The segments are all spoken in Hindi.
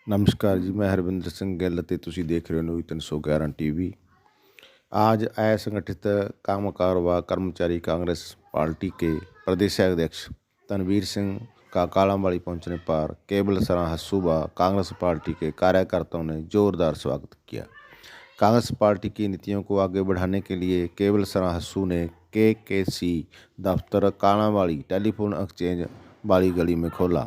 नमस्कार जी, मैं हरविंदर सिंह ਗਿੱਲ ਅਤੇ ਤੁਸੀਂ ਦੇਖ ਰਹੇ ਹੋ ਨਿਊਜ਼ 311 टीवी। आज असंगठित कामगार व कर्मचारी कांग्रेस पार्टी के प्रदेश अध्यक्ष तनवीर सिंह का कालांवाली पहुंचने पर केवल सराय हस्सू व कांग्रेस पार्टी के कार्यकर्ताओं ने जोरदार स्वागत किया। कांग्रेस पार्टी की नीतियों को आगे बढ़ाने के लिए केवल सराय हस्सू ने KKC दफ्तर कालांवाली टेलीफोन एक्सचेंज वाली गली में खोला,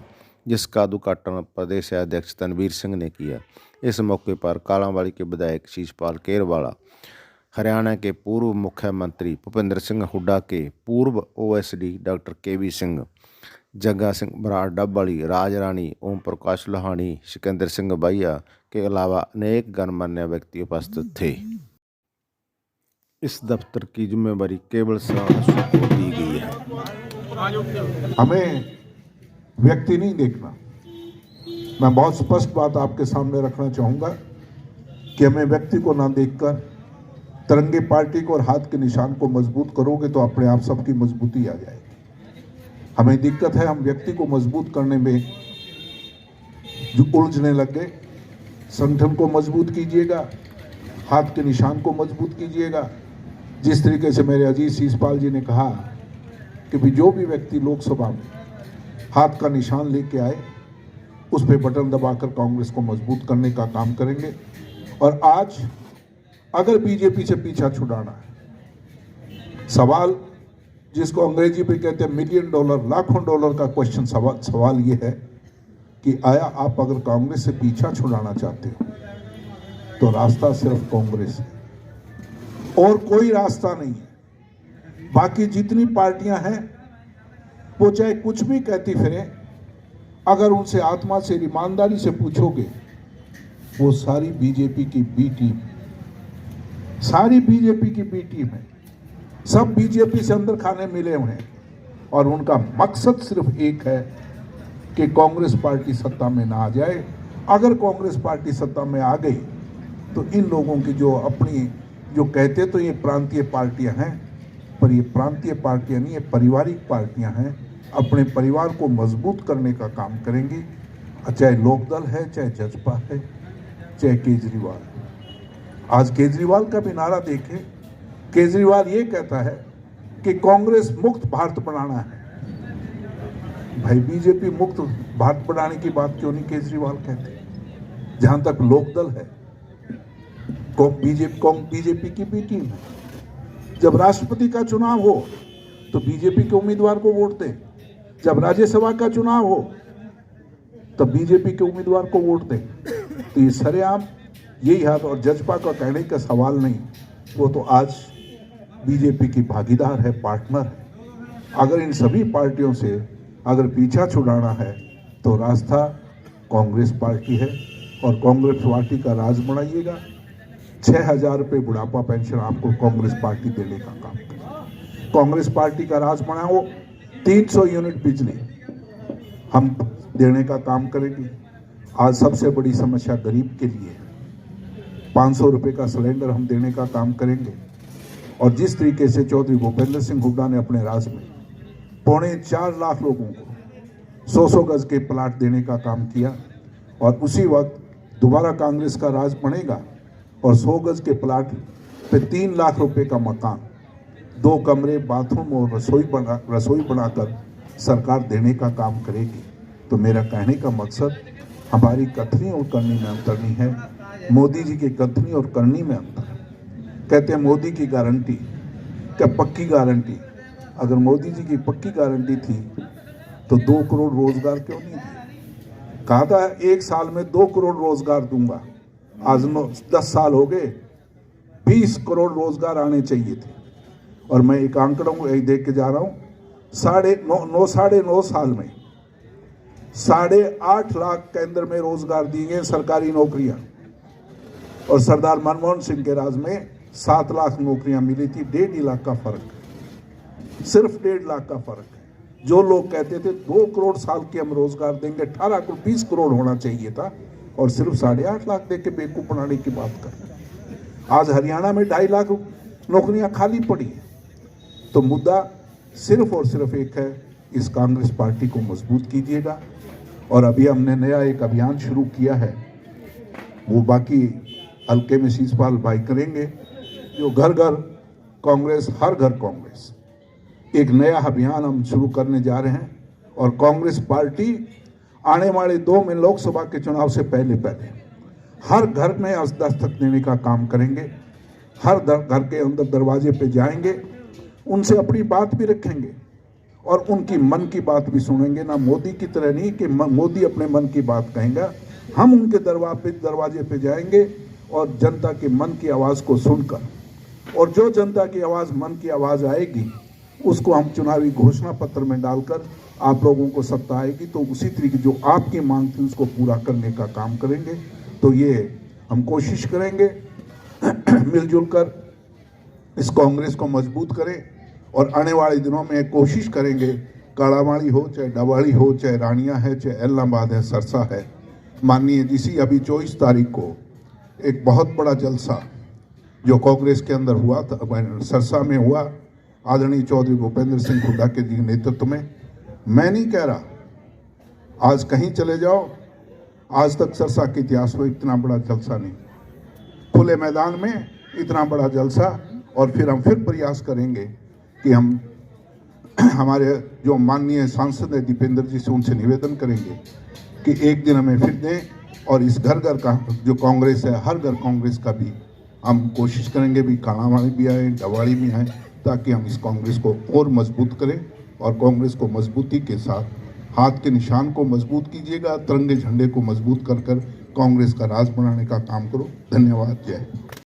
जिसका उद्घाटन प्रदेश अध्यक्ष तनवीर सिंह ने किया। इस मौके पर कालांवाली के विधायक शीशपाल केरवाला, हरियाणा के पूर्व मुख्यमंत्री भूपेंद्र सिंह हुड्डा के पूर्व OSD डॉक्टर KV सिंह, जग्गा सिंह बराड़ डबवाली, राज रानी, ओम प्रकाश लोहानी, सिकंदर सिंह बाहिया के अलावा अनेक गणमान्य व्यक्ति उपस्थित थे। इस दफ्तर की जिम्मेदारी केवल सराय हस्सू को दी गई है। हमें व्यक्ति नहीं देखना। मैं बहुत स्पष्ट बात आपके सामने रखना चाहूँगा कि हमें व्यक्ति को ना देखकर तिरंगे पार्टी को और हाथ के निशान को मजबूत करोगे तो अपने आप सबकी मजबूती आ जाएगी। हमें दिक्कत है, हम व्यक्ति को मजबूत करने में जो उलझने लग गए। संगठन को मजबूत कीजिएगा, हाथ के निशान को मजबूत कीजिएगा। जिस तरीके से मेरे अजीज शीशपाल जी ने कहा कि भी जो भी व्यक्ति लोकसभा में हाथ का निशान लेके आए उस पर बटन दबाकर कांग्रेस को मजबूत करने का काम करेंगे। और आज अगर बीजेपी से पीछा छुड़ाना है, सवाल जिसको अंग्रेजी में कहते हैं $1 मिलियन, लाखों डॉलर का क्वेश्चन, सवाल ये है कि आया आप अगर कांग्रेस से पीछा छुड़ाना चाहते हो तो रास्ता सिर्फ कांग्रेस है और कोई रास्ता नहीं है। बाकी जितनी पार्टियां हैं वो चाहे कुछ भी कहती फिरें, अगर उनसे आत्मा से ईमानदारी से पूछोगे वो सारी बीजेपी की बी टीम, सारी बीजेपी की बी टीम है। सब बीजेपी से अंदर खाने मिले हुए हैं और उनका मकसद सिर्फ एक है कि कांग्रेस पार्टी सत्ता में ना आ जाए। अगर कांग्रेस पार्टी सत्ता में आ गई तो इन लोगों की जो कहते तो ये प्रांतीय पार्टियां हैं, पर ये प्रांतीय पार्टियां नहीं, ये पारिवारिक पार्टियां हैं। अपने परिवार को मजबूत करने का काम करेंगी, चाहे लोकदल है, चाहे जजपा है, चाहे केजरीवाल है। आज केजरीवाल का भी नारा देखें। केजरीवाल ये कहता है कि कांग्रेस मुक्त भारत बनाना है। भाई बीजेपी मुक्त भारत बनाने की बात क्यों नहीं केजरीवाल कहते? जहां तक लोकदल है, बीजेपी की भी टीम है। जब राष्ट्रपति का चुनाव हो तो बीजेपी के उम्मीदवार को वोट दें, जब राज्यसभा का चुनाव हो तब बीजेपी के उम्मीदवार को वोट दें। तो ये सरेआम यही हाथ, और जजपा का कहने का सवाल नहीं, वो तो आज बीजेपी की भागीदार है, पार्टनर है। अगर इन सभी पार्टियों से अगर पीछा छुड़ाना है तो रास्ता कांग्रेस पार्टी है और कांग्रेस पार्टी का राज बनाइएगा। 6,000 रुपये बुढ़ापा पेंशन आपको कांग्रेस पार्टी देने का काम करे। कांग्रेस पार्टी का राज बनाओ। 300 यूनिट बिजली हम देने का काम करेंगे। आज सबसे बड़ी समस्या गरीब के लिए 500 रुपये का सिलेंडर हम देने का काम करेंगे। और जिस तरीके से चौधरी भूपेंद्र सिंह हुड्डा ने अपने राज में 4.25 लाख लोगों को 100 गज के प्लाट देने का काम किया, और उसी वक्त दोबारा कांग्रेस का राज बनेगा और 100 गज के प्लाट पे 3 लाख रुपए का मकान, 2 कमरे, बाथरूम और रसोई बनाकर सरकार देने का काम करेगी। तो मेरा कहने का मकसद हमारी कथनी और करनी में अंतर नहीं है, मोदी जी की कथनी और करनी में अंतर है। कहते हैं मोदी की गारंटी, क्या पक्की गारंटी? अगर मोदी जी की पक्की गारंटी थी तो 2 करोड़ रोजगार क्यों नहीं दिए? कहा था 1 साल में 2 करोड़ रोजगार दूंगा। आज 10 साल हो गए, 20 करोड़ रोजगार आने चाहिए थे। और मैं एक आंकड़ों को देख के जा रहा हूँ, 9.5 साल में 8.5 लाख केंद्र में रोजगार दिए गए, सरकारी नौकरियां। और सरदार मनमोहन सिंह के राज में 7 लाख नौकरियां मिली थी। 1.5 लाख का फर्क है, सिर्फ 1.5 लाख का फर्क है। जो लोग कहते थे 2 करोड़ साल के हम रोजगार देंगे, 18 को 20 करोड़ होना चाहिए था, और सिर्फ 8.5 लाख दे के बेवकूफ बनाने की बात कर रहे हैं। आज हरियाणा में 2.5 लाख नौकरियां खाली पड़ी है। तो मुद्दा सिर्फ और सिर्फ एक है, इस कांग्रेस पार्टी को मजबूत कीजिएगा। और अभी हमने नया एक अभियान शुरू किया है वो बाकी हल्के में शीशपाल भाई करेंगे। जो घर घर कांग्रेस, हर घर कांग्रेस, एक नया अभियान हम शुरू करने जा रहे हैं और कांग्रेस पार्टी आने वाले 2 में लोकसभा के चुनाव से पहले हर घर में दस्तक देने का काम करेंगे। हर घर के अंदर दरवाजे पे जाएंगे, उनसे अपनी बात भी रखेंगे और उनकी मन की बात भी सुनेंगे। ना मोदी की तरह नहीं कि मोदी अपने मन की बात कहेंगे, हम उनके दरवाजे पे जाएंगे और जनता के मन की आवाज़ को सुनकर, और जो जनता की आवाज़, मन की आवाज़ आएगी, उसको हम चुनावी घोषणा पत्र में डालकर आप लोगों को सत्ता आएगी तो उसी तरीके जो आपकी मांग थी उसको पूरा करने का काम करेंगे। तो ये हम कोशिश करेंगे मिलजुल कर इस कांग्रेस को मजबूत करें और आने वाले दिनों में कोशिश करेंगे, काड़ावाड़ी हो, चाहे डवाड़ी हो, चाहे रानिया है, चाहे एलनाबाद है, सरसा है, माननीय जीसी अभी 24 तारीख को एक बहुत बड़ा जलसा जो कांग्रेस के अंदर हुआ था, सरसा में हुआ, आदरणीय चौधरी भूपेंद्र सिंह हुड्डा के जी नेतृत्व में। मैं नहीं कह रहा, आज कहीं चले जाओ, आज तक सरसा के इतिहास में इतना बड़ा जलसा नहीं, खुले मैदान में इतना बड़ा जलसा। और फिर हम प्रयास करेंगे कि हम हमारे जो माननीय सांसद हैं दीपेंद्र जी से उनसे निवेदन करेंगे कि एक दिन हमें फिर दें और इस घर घर का जो कांग्रेस है, हर घर कांग्रेस का भी हम कोशिश करेंगे भी, काड़ावाड़ी भी आए, डवाड़ी भी आए, ताकि हम इस कांग्रेस को और मजबूत करें। और कांग्रेस को मजबूती के साथ हाथ के निशान को मजबूत कीजिएगा, तिरंगे झंडे को मजबूत कर कांग्रेस का राज बनाने का काम करो। धन्यवाद। जय हिंद।